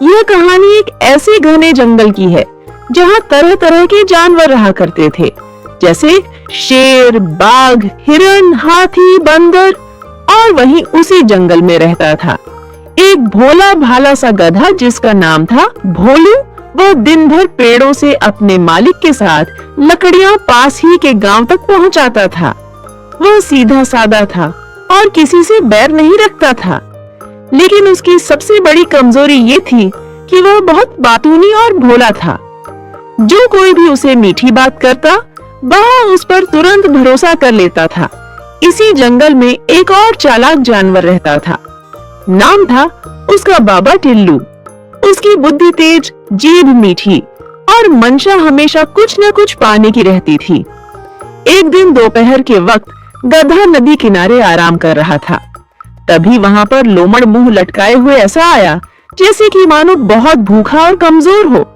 यह कहानी एक ऐसे घने जंगल की है जहाँ तरह तरह के जानवर रहा करते थे, जैसे शेर, बाघ, हिरन, हाथी, बंदर। और वहीं उसी जंगल में रहता था एक भोला भाला सा गधा जिसका नाम था भोलू। वह दिन भर पेड़ों से अपने मालिक के साथ लकड़ियां पास ही के गांव तक पहुंचाता था। वह सीधा सादा था और किसी से बैर नहीं रखता था, लेकिन उसकी सबसे बड़ी कमजोरी ये थी कि वह बहुत बातूनी और भोला था। जो कोई भी उसे मीठी बात करता, वह उस पर तुरंत भरोसा कर लेता था। इसी जंगल में एक और चालाक जानवर रहता था। नाम था उसका बाबा टिल्लू। उसकी बुद्धि तेज, जीभ मीठी और मंशा हमेशा कुछ न कुछ पाने की रहती थी। एक दिन दोपहर के वक्त गधा नदी किनारे आराम कर रहा था। तभी वहां पर लोमड़ मुंह लटकाए हुए ऐसा आया जैसे कि मानो बहुत भूखा और कमजोर हो।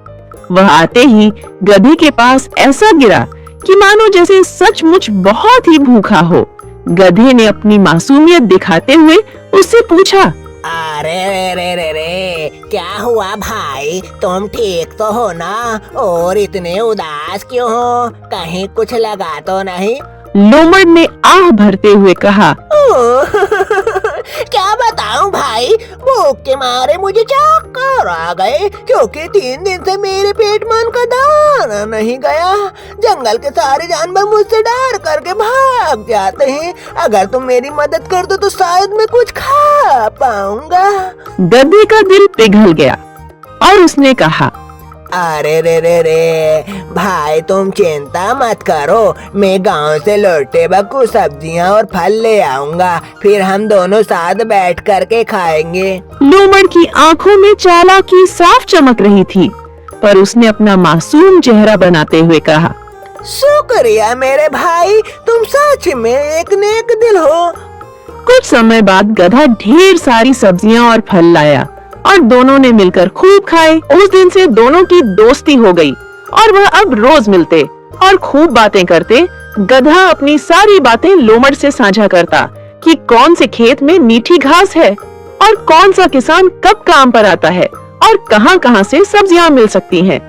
वह आते ही गधे के पास ऐसा गिरा कि मानो जैसे सचमुच बहुत ही भूखा हो। गधे ने अपनी मासूमियत दिखाते हुए उससे पूछा, अरे रे रे रे रे, क्या हुआ भाई? तुम ठीक तो हो ना? और इतने उदास क्यों हो? कहीं कुछ लगा तो नहीं? लोमड़ ने आह भरते हुए कहा, क्या बताऊं भाई, भूख के मारे मुझे चक्कर आ गए, क्योंकि 3 दिन से मेरे पेट में का दाना नहीं गया। जंगल के सारे जानवर मुझसे डर करके भाग जाते हैं। अगर तुम मेरी मदद कर दो तो शायद मैं कुछ खा पाऊंगा। गधे का दिल पिघल गया और उसने कहा, अरे रे रे रे भाई, तुम चिंता मत करो, मैं गांव से लौटे बकू सब्जियां और फल ले आऊंगा, फिर हम दोनों साथ बैठ करके खाएंगे। लोमड़ की आंखों में चालाकी साफ चमक रही थी, पर उसने अपना मासूम चेहरा बनाते हुए कहा, शुक्रिया मेरे भाई, तुम सच में एक नेक दिल हो। कुछ समय बाद गधा ढेर सारी सब्जियां और फल लाया और दोनों ने मिलकर खूब खाए। उस दिन से दोनों की दोस्ती हो गई और वह अब रोज मिलते और खूब बातें करते। गधा अपनी सारी बातें लोमड़ से साझा करता कि कौन से खेत में मीठी घास है और कौन सा किसान कब काम पर आता है और कहां-कहां से सब्जियां मिल सकती हैं।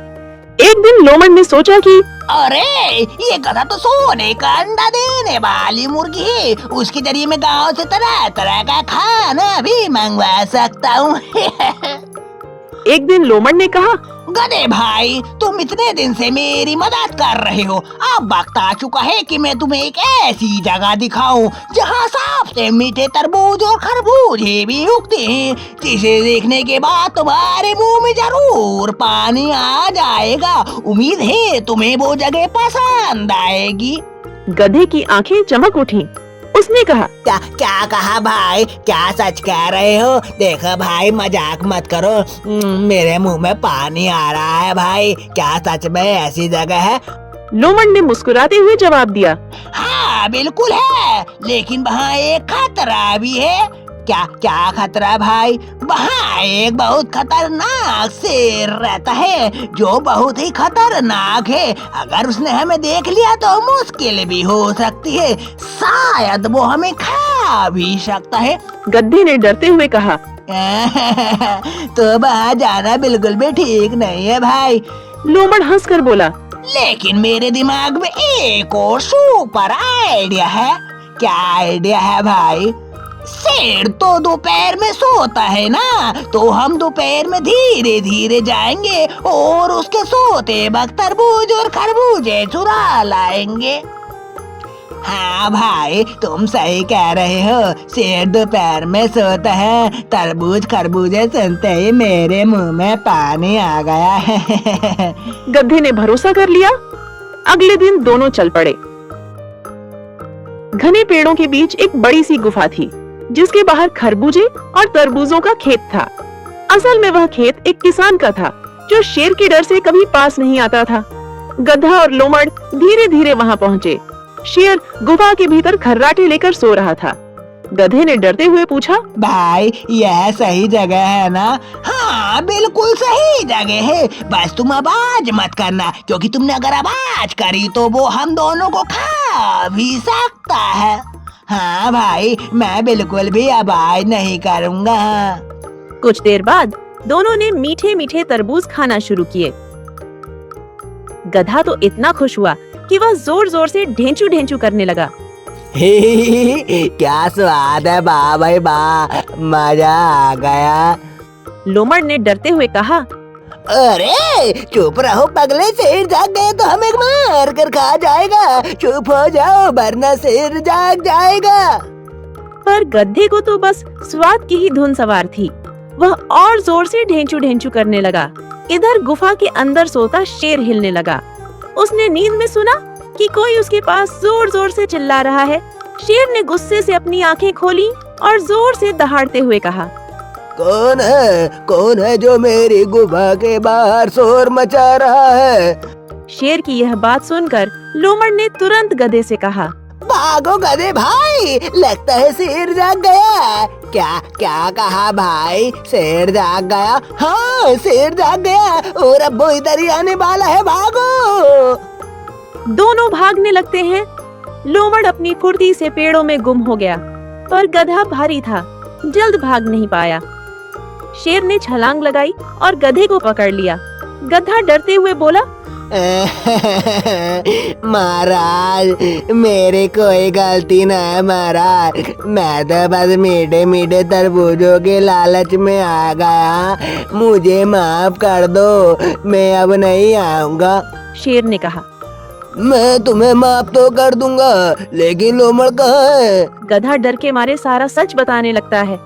एक दिन लोमड़ ने सोचा कि अरे ये गधा तो सोने का अंडा देने वाली मुर्गी है, उसके जरिए मैं गांव से तरह तरह का खाना भी मंगवा सकता हूँ। एक दिन लोमड़ ने कहा, गधे भाई, तुम इतने दिन से मेरी मदद कर रहे हो, अब वक्त आ चुका है कि मैं तुम्हें एक ऐसी जगह दिखाऊं जहां सबसे मीठे तरबूज और खरबूजे भी उगते हैं, जिसे देखने के बाद तुम्हारे मुंह में जरूर पानी आ जाएगा। उम्मीद है तुम्हें वो जगह पसंद आएगी। गधे की आंखें चमक उठी। उसने कहा, क्या कहा भाई? क्या सच कह रहे हो? देखो भाई, मजाक मत करो, मेरे मुंह में पानी आ रहा है भाई। क्या सच में ऐसी जगह है? लोमड़ ने मुस्कुराते हुए जवाब दिया, हाँ बिल्कुल है, लेकिन वहाँ एक खतरा भी है। क्या खतरा भाई? वहाँ एक बहुत खतरनाक शेर रहता है, जो बहुत ही खतरनाक है। अगर उसने हमें देख लिया तो मुश्किल भी हो सकती है, शायद वो हमें खा भी सकता है। गधे ने डरते हुए कहा, तो वहाँ जाना बिल्कुल भी ठीक नहीं है भाई। लोमड़ हंसकर बोला, लेकिन मेरे दिमाग में एक और सुपर आइडिया है। क्या आइडिया है भाई? शेर तो दोपहर में सोता है ना, तो हम दोपहर में धीरे धीरे जाएंगे और उसके सोते वक्त तरबूज और खरबूजे चुरा लाएंगे। हाँ भाई, तुम सही कह रहे हो, शेर दोपहर में सोता है। तरबूज खरबूजे सुनते ही मेरे मुंह में पानी आ गया है। गधे ने भरोसा कर लिया। अगले दिन दोनों चल पड़े। घने पेड़ों के बीच एक बड़ी सी गुफा थी, जिसके बाहर खरबूजे और तरबूजों का खेत था। असल में वह खेत एक किसान का था, जो शेर के डर से कभी पास नहीं आता था। गधा और लोमड़ धीरे धीरे वहां पहुंचे। शेर गुफा के भीतर खर्राटे लेकर सो रहा था। गधे ने डरते हुए पूछा, भाई यह सही जगह है ना? हाँ बिल्कुल सही जगह है, बस तुम आवाज मत करना, क्योंकि तुमने अगर आवाज करी तो वो हम दोनों को खा भी सकता है। हाँ भाई, मैं बिल्कुल भी आवाज नहीं करूँगा। कुछ देर बाद दोनों ने मीठे मीठे तरबूज खाना शुरू किए। गधा तो इतना खुश हुआ कि वह जोर जोर से ढेंचू ढेंचू करने लगा। क्या स्वाद है बा भाई बा, मजा आ गया। लोमड़ ने डरते हुए कहा, अरे चुप रहो पगले, शेर जाग गए तो हमें मार कर खा जाएगा। चुप हो जाओ वरना शेर जाग जाएगा। पर गधे को तो बस स्वाद की ही धुन सवार थी। वह और जोर से ढेंचू ढेंचू करने लगा। इधर गुफा के अंदर सोता शेर हिलने लगा। उसने नींद में सुना कि कोई उसके पास जोर जोर से चिल्ला रहा है। शेर ने गुस्से से अपनी आंखें खोली और जोर से दहाड़ते हुए कहा, कौन है जो मेरी गुफा के बाहर शोर मचा रहा है? शेर की यह बात सुनकर लोमड़ ने तुरंत गधे से कहा, भागो गधे भाई, लगता है शेर जाग गया। क्या क्या कहा भाई? शेर जाग गया? हाँ शेर जाग गया और अब वो इधर ही आने वाला है, भागो। दोनों भागने लगते हैं। लोमड़ अपनी फुर्ती से पेड़ों में गुम हो गया, पर गधा भारी था, जल्द भाग नहीं पाया। शेर ने छलांग लगाई और गधे को पकड़ लिया। गधा डरते हुए बोला, महाराज मेरी कोई गलती न है महाराज, मैं तो बस मीठे मीठे तरबूजों के लालच में आ गया, मुझे माफ कर दो, मैं अब नहीं आऊंगा। शेर ने कहा, मैं तुम्हें माफ तो कर दूंगा, लेकिन लोमड़ कहाँ है? गधा डर के मारे सारा सच बताने लगता है।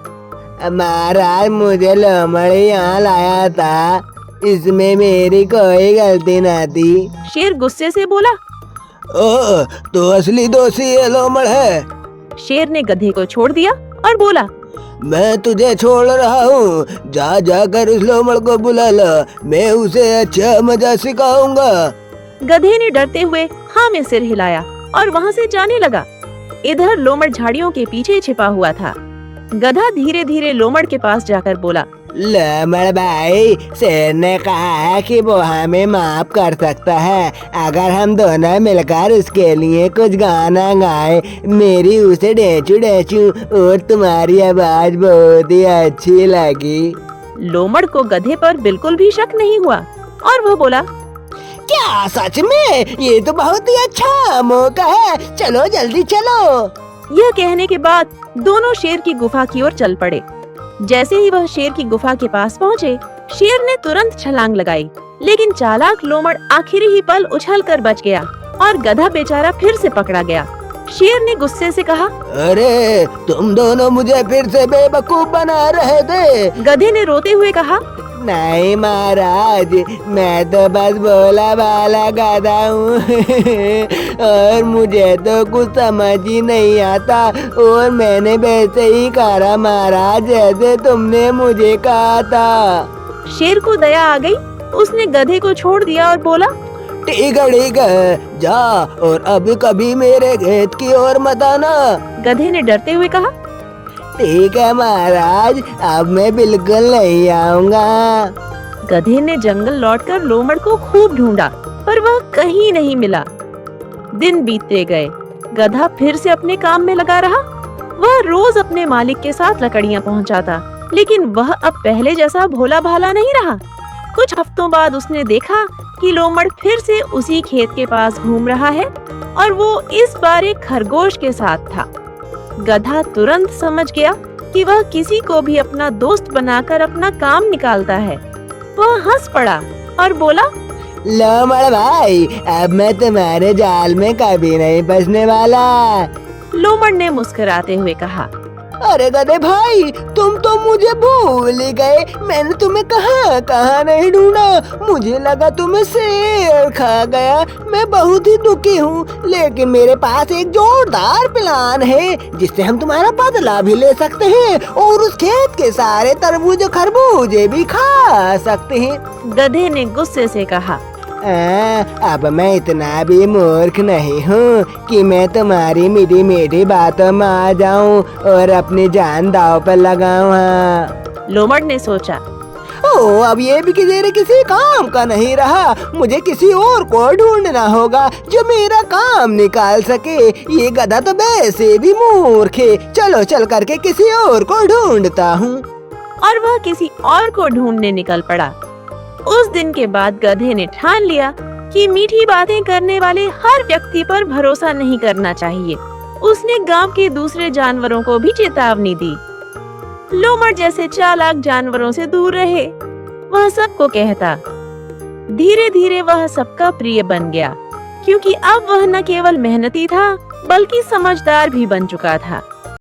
महाराज मुझे लोमड़ यहाँ लाया था, इसमें मेरी कोई गलती न थी। शेर गुस्से से बोला, ओ तो असली दोषी ये लोमड़ है। शेर ने गधे को छोड़ दिया और बोला, मैं तुझे छोड़ रहा हूँ, जा जाकर उस लोमड़ को बुला ला, मैं उसे अच्छा मजा सिखाऊंगा। गधे ने डरते हुए हाँ में सिर हिलाया और वहाँ से जाने लगा। इधर लोमड़ झाड़ियों के पीछे छिपा हुआ था। गधा धीरे धीरे लोमड़ के पास जाकर बोला, लोमड़ भाई, शेर ने कहा है कि वो हमें माफ कर सकता है अगर हम दोनों मिलकर उसके लिए कुछ गाना गाएं। मेरी उसे ढेंचू ढेंचू और तुम्हारी आवाज बहुत ही अच्छी लगी। लोमड़ को गधे पर बिल्कुल भी शक नहीं हुआ और वो बोला, क्या सच में? ये तो बहुत ही अच्छा मौका है, चलो जल्दी चलो। यह कहने के बाद दोनों शेर की गुफा की ओर चल पड़े। जैसे ही वह शेर की गुफा के पास पहुँचे, शेर ने तुरंत छलांग लगाई, लेकिन चालाक लोमड़ आखिरी ही पल उछलकर बच गया और गधा बेचारा फिर से पकड़ा गया। शेर ने गुस्से से कहा, अरे तुम दोनों मुझे फिर से बेवकूफ बना रहे थे। गधे ने रोते हुए कहा, नहीं महाराज, मैं तो बस भोला भाला गधा हूँ और मुझे तो कुछ समझ ही नहीं आता और मैंने वैसे ही करा महाराज जैसे तुमने मुझे कहा था। शेर को दया आ गई। उसने गधे को छोड़ दिया और बोला, ठीक है, जा और अभी कभी मेरे खेत की ओर मत आना। गधे ने डरते हुए कहा, ठीक है महाराज, अब मैं बिल्कुल नहीं आऊंगा। गधे ने जंगल लौटकर लोमड़ को खूब ढूंढा, पर वह कहीं नहीं मिला। दिन बीतते गए। गधा फिर से अपने काम में लगा रहा। वह रोज अपने मालिक के साथ लकड़ियां पहुंचाता, लेकिन वह अब पहले जैसा भोला भाला नहीं रहा। कुछ हफ्तों बाद उसने देखा कि लोमड़ फिर से उसी खेत के पास घूम रहा है और वो इस बार एक खरगोश के साथ था। गधा तुरंत समझ गया कि वह किसी को भी अपना दोस्त बनाकर अपना काम निकालता है। वह हंस पड़ा और बोला, लोमड़ भाई, अब मैं तुम्हारे जाल में कभी नहीं फंसने वाला। लोमड़ ने मुस्कुराते हुए कहा, अरे गधे भाई, तुम तो मुझे भूल ही गए। मैंने तुम्हें कहाँ नहीं ढूंढा। मुझे लगा तुम्हें शेर खा गया। मैं बहुत ही दुखी हूँ, लेकिन मेरे पास एक जोरदार प्लान है जिससे हम तुम्हारा बदला भी ले सकते हैं और उस खेत के सारे तरबूज खरबूजे भी खा सकते हैं। गधे ने गुस्से से कहा, अब मैं इतना भी मूर्ख नहीं हूँ कि मैं तुम्हारी मीठी मीठी बातों में आ जाऊँ और अपनी जान दांव पर लगाऊँ। हाँ। लोमड़ ने सोचा, अब ये भी किसी काम का नहीं रहा। मुझे किसी और को ढूंढना होगा जो मेरा काम निकाल सके। ये गधा तो वैसे भी मूर्ख है। चलो चल करके किसी और को ढूंढता हूँ। और वह किसी और को ढूंढने निकल पड़ा। उस दिन के बाद गधे ने ठान लिया कि मीठी बातें करने वाले हर व्यक्ति पर भरोसा नहीं करना चाहिए। उसने गांव के दूसरे जानवरों को भी चेतावनी दी। लोमड़ जैसे चालाक जानवरों से दूर रहे, वह सबको कहता। धीरे धीरे वह सबका प्रिय बन गया, क्योंकि अब वह न केवल मेहनती था बल्कि समझदार भी बन चुका था।